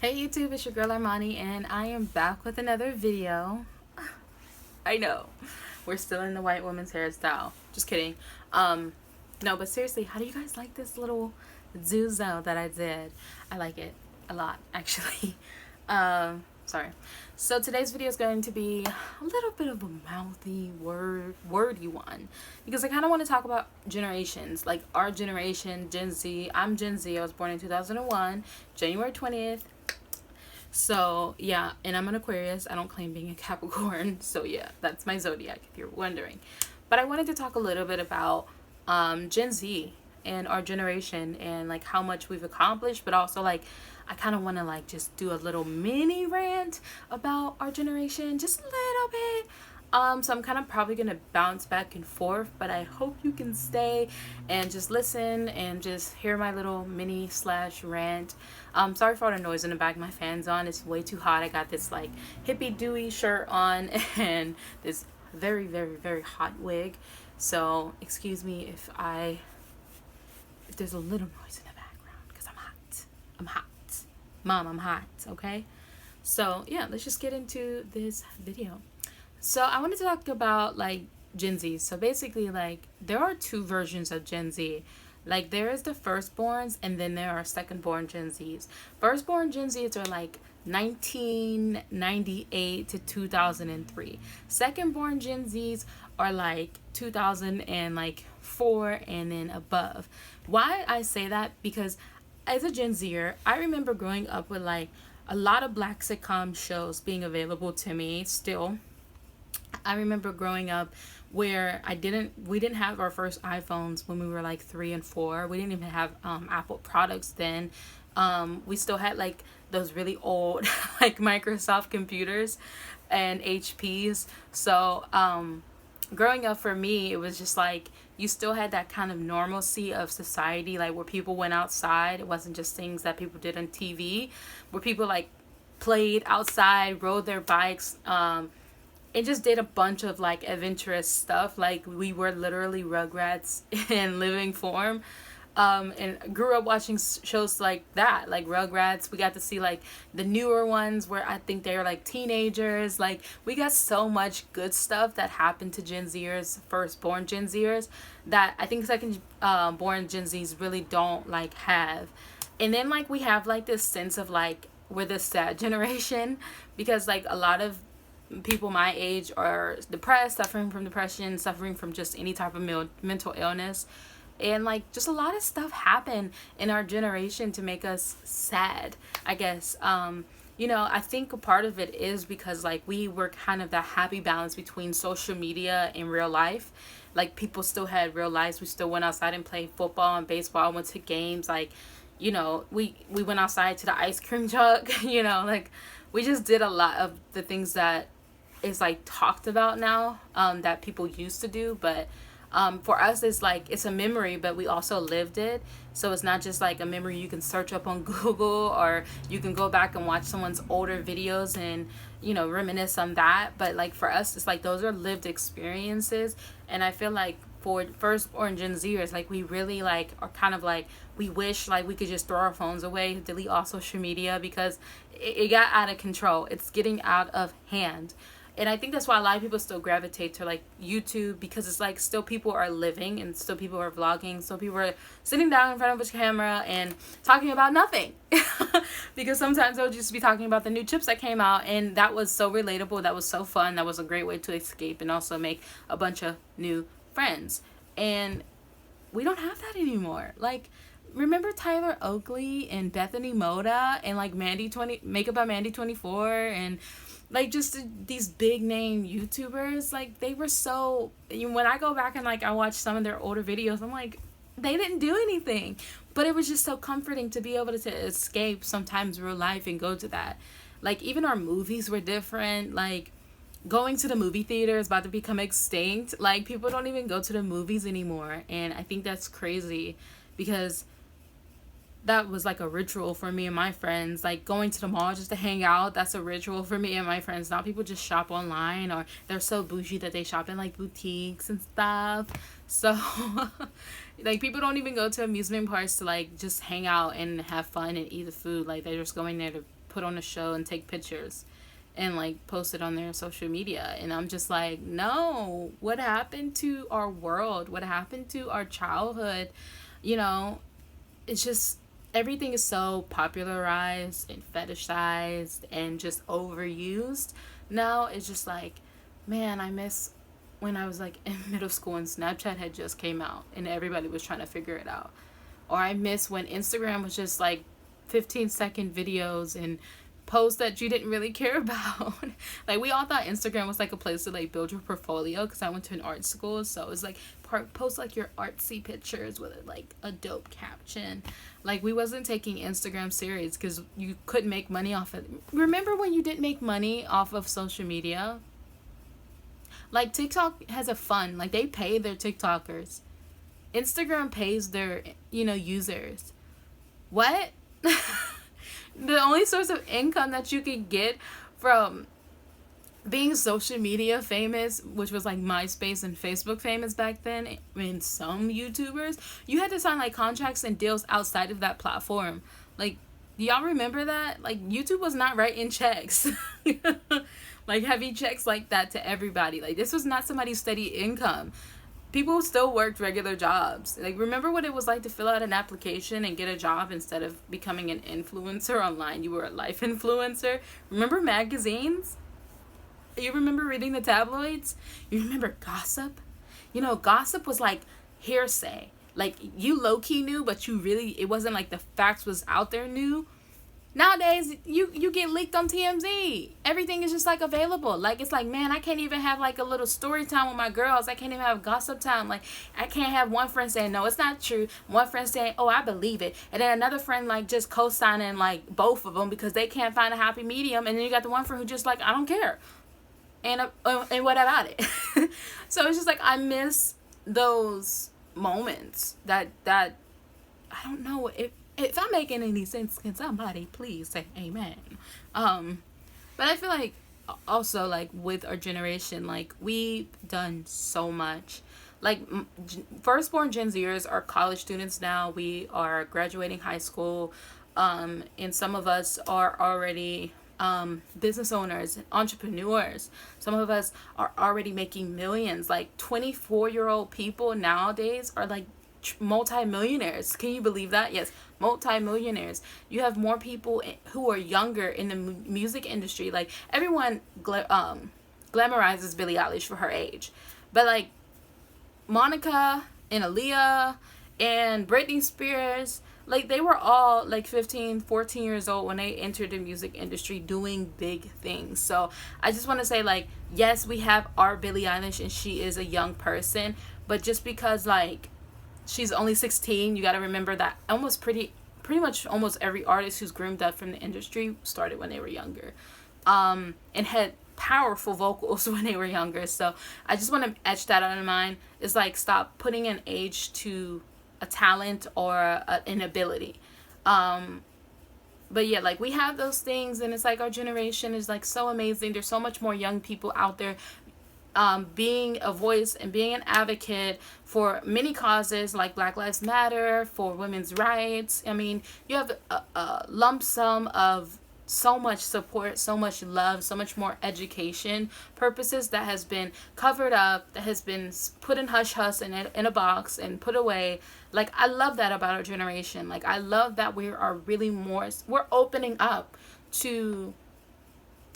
Hey YouTube, it's your girl Armani, and I am back with another video. I know, we're still in the white woman's hairstyle. Just kidding. No, but seriously, how do you guys like this little zuzo that I did? I like it a lot, actually. Sorry. So today's video is going to be a little bit of a mouthy, wordy one, because I kind of want to talk about generations, like our generation, Gen Z. I'm Gen Z. I was born in 2001, January 20th. So yeah, and I'm an Aquarius. I don't claim being a Capricorn. So yeah, that's my zodiac if you're wondering. But I wanted to talk a little bit about Gen Z and our generation and like how much we've accomplished, but also like I kind of want to like just do a little mini rant about our generation, just a little bit. So I'm kind of probably gonna bounce back and forth, but I hope you can stay and just listen and just hear my little mini slash rant. Sorry for all the noise in the back. My fan's on. It's way too hot. I got this like hippie dewy shirt on and this very, very, very hot wig. So excuse me if there's a little noise in the background because I'm hot. I'm hot. Mom, I'm hot. Okay. So yeah, let's just get into this video. So I wanted to talk about like Gen Z. So basically like there are two versions of Gen Z. Like there is the firstborns and then there are secondborn Gen Zs. Firstborn Gen Zs are like 1998 to 2003. Secondborn Gen Zs are like 2004 and then above. Why I say that? Because as a Gen Zer, I remember growing up with like a lot of black sitcom shows being available to me still. I remember growing up where we didn't have our first iPhones when we were like 3 and 4. We didn't even have Apple products then. We still had like those really old like Microsoft computers and HPs. So growing up for me, it was just like you still had that kind of normalcy of society, like where people went outside. It wasn't just things that people did on TV, where people like played outside, rode their bikes, it just did a bunch of like adventurous stuff. Like we were literally Rugrats in living form. And grew up watching shows like that, like Rugrats. We got to see like the newer ones where I think they were like teenagers. Like we got so much good stuff that happened to Gen Zers, firstborn Gen Zers, that I think second born Gen Zs really don't like have. And then like we have like this sense of like we're the sad generation, because like a lot of people my age are depressed, suffering from depression, suffering from just any type of mental illness, and like just a lot of stuff happened in our generation to make us sad, I guess. I think a part of it is because like we were kind of that happy balance between social media and real life. Like people still had real lives. We still went outside and played football and baseball, went to games. Like we went outside to the ice cream truck. Like we just did a lot of the things that is like talked about now, that people used to do. But for us, it's like it's a memory, but we also lived it. So it's not just like a memory you can search up on Google, or you can go back and watch someone's older videos and reminisce on that. But like for us, it's like those are lived experiences. And I feel like for firstborn Gen Zers, like we really like are kind of like we wish like we could just throw our phones away, delete all social media, because it got out of control. It's getting out of hand. And I think that's why a lot of people still gravitate to like YouTube, because it's like still people are living and still people are vlogging. So people are sitting down in front of a camera and talking about nothing. Because sometimes they'll just be talking about the new chips that came out, and that was so relatable. That was so fun. That was a great way to escape and also make a bunch of new friends. And we don't have that anymore. Like, remember Tyler Oakley and Bethany Moda and like Makeup by Mandy 24 and like just these big name YouTubers? Like they were so, when I go back and like I watch some of their older videos, I'm like, they didn't do anything, but it was just so comforting to be able to escape sometimes real life and go to that. Like even our movies were different. Like going to the movie theater is about to become extinct. Like people don't even go to the movies anymore, and I think that's crazy, because that was like a ritual for me and my friends. Like going to the mall just to hang out, that's a ritual for me and my friends. Now people just shop online, or they're so bougie that they shop in like boutiques and stuff. So like people don't even go to amusement parks to like just hang out and have fun and eat the food. Like they're just going there to put on a show and take pictures and like post it on their social media. And I'm just like, no, what happened to our world? What happened to our childhood? You know, it's just everything is so popularized and fetishized and just overused. Now it's just like, man, I miss when I was like in middle school and Snapchat had just came out and everybody was trying to figure it out. Or I miss when Instagram was just like 15-second videos and posts that you didn't really care about. Like, we all thought Instagram was like a place to like build your portfolio, because I went to an art school, so it was like post like your artsy pictures with like a dope caption. Like, we wasn't taking Instagram serious because you couldn't make money off it. Remember when you didn't make money off of social media? Like, TikTok has a fund, like they pay their TikTokers. Instagram pays their, you know, users. What? The only source of income that you could get from being social media famous, which was like MySpace and Facebook famous back then, I mean, some YouTubers, you had to sign like contracts and deals outside of that platform. Like, do y'all remember that? Like, YouTube was not writing checks. Like, heavy checks like that to everybody. Like, this was not somebody's steady income. People still worked regular jobs. Like, remember what it was like to fill out an application and get a job instead of becoming an influencer online? You were a life influencer. Remember magazines? You remember reading the tabloids? You remember gossip? You know, gossip was like hearsay. Like, you low-key knew, but you really, it wasn't like the facts was out there knew. Nowadays, you get leaked on TMZ. Everything is just like available. Like, it's like, man, I can't even have like a little story time with my girls. I can't even have gossip time. Like, I can't have one friend saying, no, it's not true. One friend saying, oh, I believe it. And then another friend like just co-signing like both of them because they can't find a happy medium. And then you got the one friend who just like, I don't care. And what about it? So it's just like, I miss those moments that I don't know if I'm making any sense. Can somebody please say amen? But I feel like also like with our generation, like we've done so much. Like, firstborn Gen Zers are college students now. We are graduating high school, and some of us are already business owners and entrepreneurs. Some of us are already making millions. Like, 24-year-old people nowadays are like multi-millionaires. Can you believe that? Yes, multi-millionaires. You have more people who are younger in the music industry. Like, everyone glamorizes Billie Eilish for her age, but like Monica and Aaliyah and Britney Spears, like, they were all like 15, 14 years old when they entered the music industry doing big things. So I just want to say, like, yes, we have our Billie Eilish and she is a young person, but just because like she's only 16, you got to remember that pretty much almost every artist who's groomed up from the industry started when they were younger, and had powerful vocals when they were younger. So I just want to etch that out of mind. It's like, stop putting an age to a talent or an ability. But yeah, like, we have those things, and it's like our generation is like so amazing. There's so much more young people out there being a voice and being an advocate for many causes, like Black Lives Matter, for women's rights. I mean, you have a lump sum of so much support, so much love, so much more education purposes that has been covered up, that has been put in hush-hush in a box and put away. Like, I love that about our generation. Like, I love that we are really we're opening up to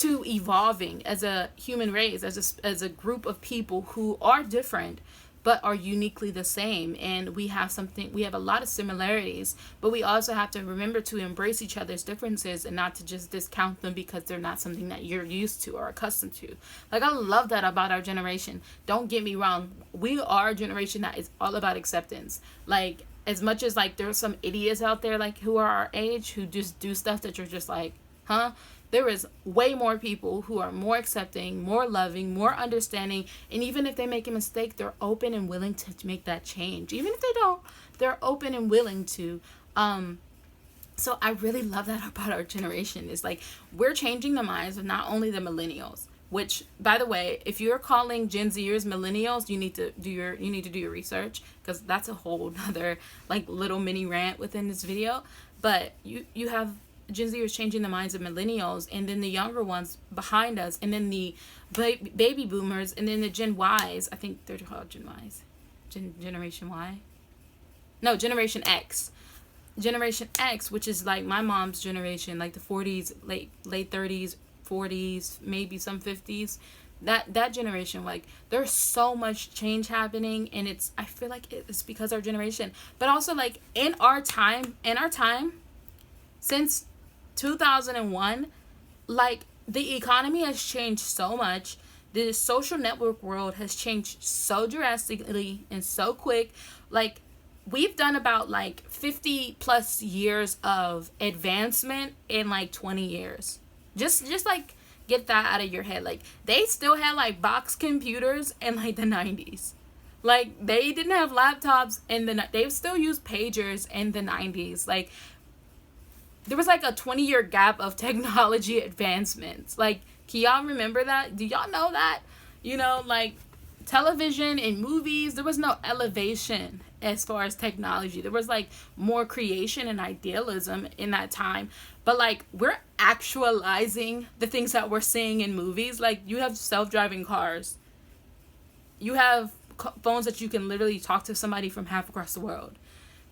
evolving as a human race, as a group of people who are different but are uniquely the same. And we have a lot of similarities, but we also have to remember to embrace each other's differences and not to just discount them because they're not something that you're used to or accustomed to. Like, I love that about our generation. Don't get me wrong, we are a generation that is all about acceptance. Like, as much as like there's some idiots out there like who are our age who just do stuff that you're just like, huh? There is way more people who are more accepting, more loving, more understanding, and even if they make a mistake, they're open and willing to make that change. Even if they don't, they're open and willing to. So I really love that about our generation. It's like, we're changing the minds of not only the millennials, which, by the way, if you're calling Gen Zers millennials, you need to do your research, because that's a whole other like little mini rant within this video. But you have Gen Z was changing the minds of millennials, and then the younger ones behind us, and then the baby boomers, and then the Gen Ys. I think they're called Gen Ys. Generation Y? No, Generation X. Generation X, which is like my mom's generation, like the 40s, late 30s, 40s, maybe some 50s. That generation, like, there's so much change happening, and I feel like it's because our generation, but also like in our time, since 2001, like, the economy has changed so much. The social network world has changed so drastically and so quick. Like, we've done about like 50 plus years of advancement in like 20 years. Just like, get that out of your head. Like, they still had like box computers in like the 90s. Like, they didn't have laptops they still used pagers in the 90s. Like, there was like a 20-year gap of technology advancements. Like, can y'all remember that? Do y'all know that? You know, like, television and movies, there was no elevation as far as technology. There was like more creation and idealism in that time. But like, we're actualizing the things that we're seeing in movies. Like, you have self-driving cars. You have phones that you can literally talk to somebody from half across the world.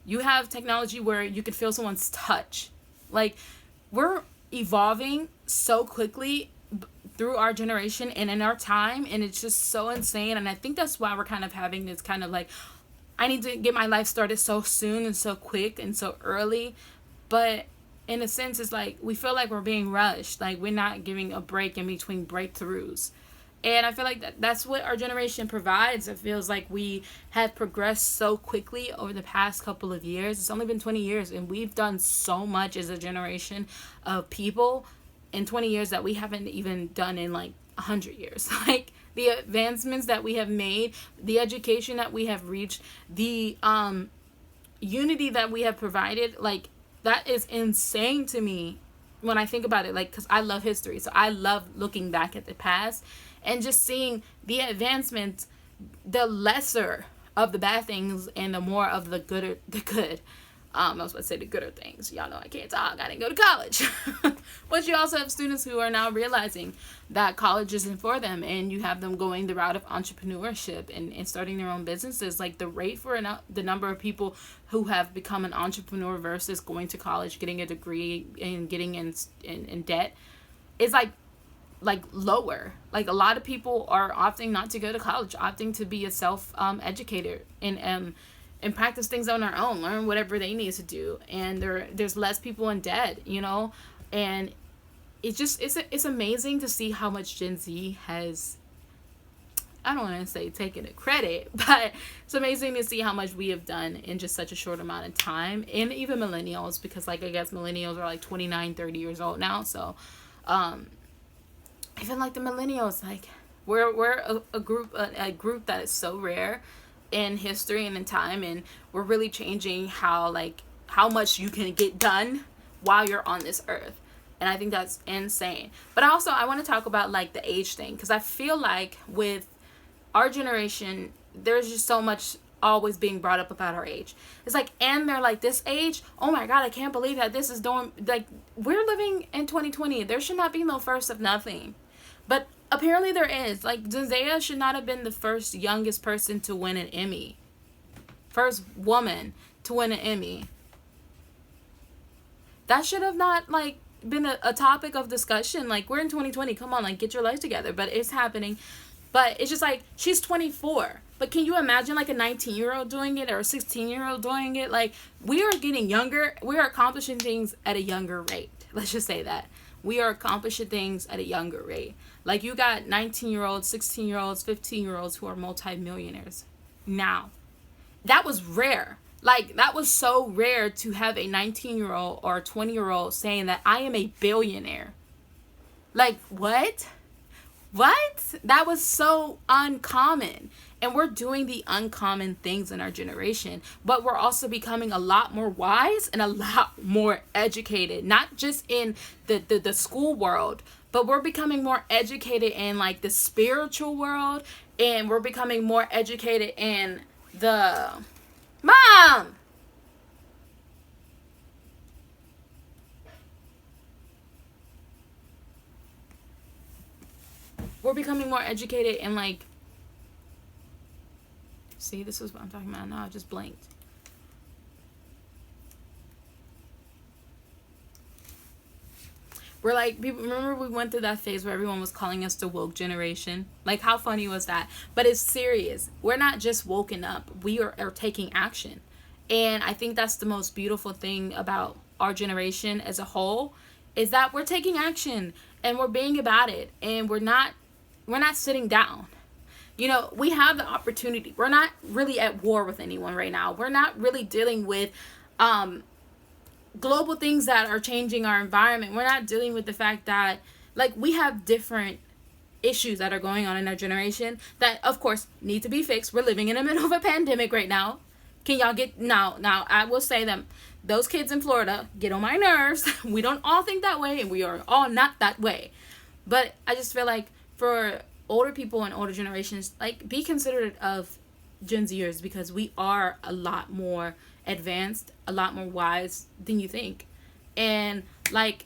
You have technology where you can feel someone's touch. Like, we're evolving so quickly through our generation and in our time, and it's just so insane. And I think that's why we're kind of having this kind of like, I need to get my life started so soon and so quick and so early. But in a sense, it's like we feel like we're being rushed, like we're not giving a break in between breakthroughs. And I feel like that's what our generation provides. It feels like we have progressed so quickly over the past couple of years. It's only been 20 years, and we've done so much as a generation of people in 20 years that we haven't even done in like 100 years. Like, the advancements that we have made, the education that we have reached, the unity that we have provided, like, that is insane to me when I think about it. Like, because I love history, so I love looking back at the past and just seeing the advancements, the lesser of the bad things and the more of the good. I was about to say the gooder things. Y'all know I can't talk. I didn't go to college. But you also have students who are now realizing that college isn't for them, and you have them going the route of entrepreneurship and starting their own businesses. Like, the rate for the number of people who have become an entrepreneur versus going to college, getting a degree, and getting in debt is like lower. Like, a lot of people are opting not to go to college, opting to be a self educator and practice things on their own, learn whatever they need to do. And there's less people in debt, you know? And it's amazing to see how much Gen Z has, I don't want to say taken the credit, but it's amazing to see how much we have done in just such a short amount of time. And even millennials, because like, I guess millennials are like 29, 30 years old now. So, even like the millennials, like, we're a group that is so rare in history and in time, and we're really changing how much you can get done while you're on this earth. And I think that's insane. But also, I want to talk about like the age thing, because I feel like with our generation, there's just so much always being brought up about our age. It's like, and they're like, this age, oh my god, I can't believe that this is doing, like, we're living in 2020. There should not be no first of nothing. But apparently there is. Like, Zendaya should not have been the first youngest person to win an Emmy. First woman to win an Emmy. That should have not, like, been a topic of discussion. Like, we're in 2020. Come on, like, get your life together. But it's happening. But it's just like, she's 24. But can you imagine, like, a 19-year-old doing it or a 16-year-old doing it? Like, we are getting younger. We are accomplishing things at a younger rate. Let's just say that. We are accomplishing things at a younger rate. Like, you got 19-year-olds, 16-year-olds, 15-year-olds who are multimillionaires now. That was rare. Like, that was so rare to have a 19-year-old or a 20-year-old saying that I am a billionaire. Like, what? What? That was so uncommon. And we're doing the uncommon things in our generation, but we're also becoming a lot more wise and a lot more educated, not just in the school world, but we're becoming more educated in like the spiritual world, and we're becoming more educated in the mom. we're becoming more educated and like, see, this is what I'm talking about now. I just blanked. We're like, remember we went through that phase where everyone was calling us the woke generation? Like, how funny was that? But it's serious. We're not just woken up. We are taking action. And I think that's the most beautiful thing about our generation as a whole, is that we're taking action and we're being about it. And we're not sitting down. You know, we have the opportunity. We're not really at war with anyone right now. We're not really dealing with global things that are changing our environment. We're not dealing with the fact that, like, we have different issues that are going on in our generation that, of course, need to be fixed. We're living in the middle of a pandemic right now. Can y'all get now I will say them, those kids in Florida get on my nerves. We don't all think that way, and we are all not that way. But I just feel like for older people and older generations, like, be considerate of Gen Zers, because we are a lot more advanced, a lot more wise than you think. And like,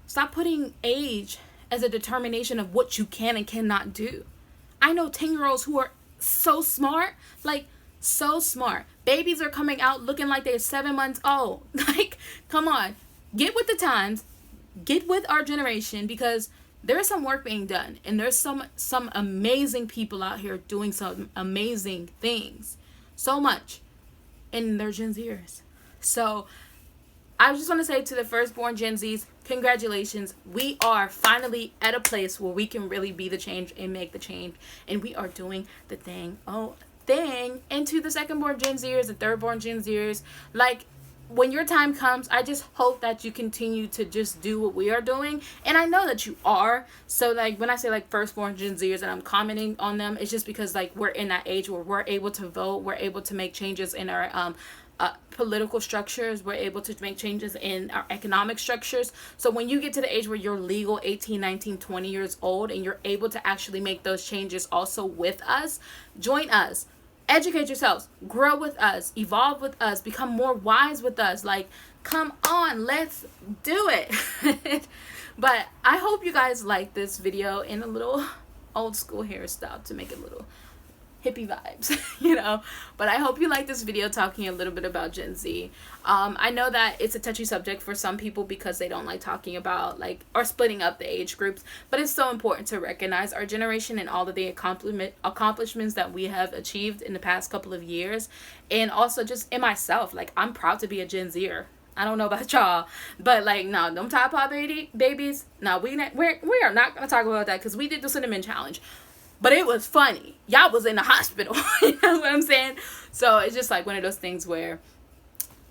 stop putting age as a determination of what you can and cannot do. I know 10-year-olds who are so smart, like, so smart. Babies are coming out looking like they're 7 months old. Like, come on, get with the times, get with our generation, because there's some work being done, and there's some amazing people out here doing some amazing things. So much. And they're Gen Zers. So I just want to say to the firstborn Gen Zs, congratulations. We are finally at a place where we can really be the change and make the change. And we are doing the thing. And to the secondborn Gen Zers, the thirdborn Gen Zers, like, when your time comes, I just hope that you continue to just do what we are doing. And I know that you are. So, like, when I say, like, firstborn Gen Zers and I'm commenting on them, it's just because, like, we're in that age where we're able to vote. We're able to make changes in our political structures. We're able to make changes in our economic structures. So when you get to the age where you're legal 18, 19, 20 years old, and you're able to actually make those changes also with us, join us. Educate yourselves, grow with us, evolve with us, become more wise with us. Like, come on, let's do it. But I hope you guys like this video in a little old school hairstyle to make it a little hippie vibes, you know. But I hope you like this video talking a little bit about Gen Z. I know that it's a touchy subject for some people because they don't like talking about, like, or splitting up the age groups, but it's so important to recognize our generation and all of the accomplishments that we have achieved in the past couple of years. And also just in myself, like, I'm proud to be a Gen Zer. I don't know about y'all, but, like, no, them Tide Pod babies, no, we are not going to talk about that, because we did the cinnamon challenge. But it was funny. Y'all was in the hospital. You know what I'm saying? So it's just like one of those things where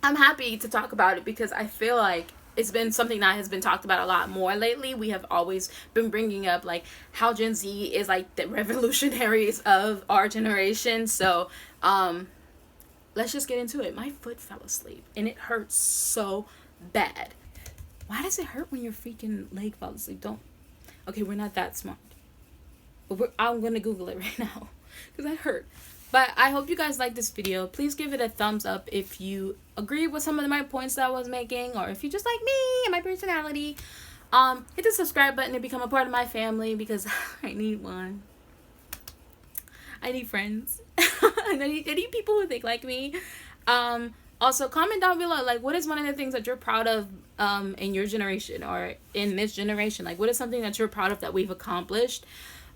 I'm happy to talk about it, because I feel like it's been something that has been talked about a lot more lately. We have always been bringing up, like, how Gen Z is, like, the revolutionaries of our generation. So let's just get into it. My foot fell asleep and it hurts so bad. Why does it hurt when your freaking leg falls asleep? Okay, we're not that smart. But I'm going to Google it right now, because that hurt. But I hope you guys like this video. Please give it a thumbs up if you agree with some of my points that I was making, or if you just like me and my personality. Hit the subscribe button to become a part of my family, because I need one. I need friends. And I need people who think like me. Also, comment down below, like, what is one of the things that you're proud of in your generation, or in this generation? Like, what is something that you're proud of that we've accomplished?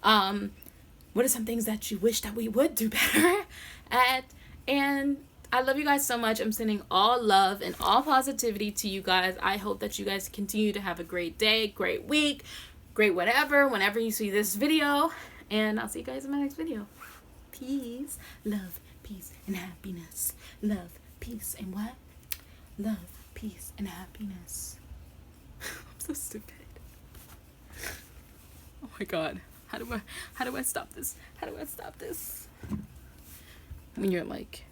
What are some things that you wish that we would do better at? And I love you guys so much. I'm sending all love and all positivity to you guys. I hope that you guys continue to have a great day, great week, great whatever, whenever you see this video. And I'll see you guys in my next video. Peace, love, peace, and happiness. Love, peace, and what? Love, peace, and happiness. I'm so stupid. Oh my God. How do I stop this? How do I stop this? When you're like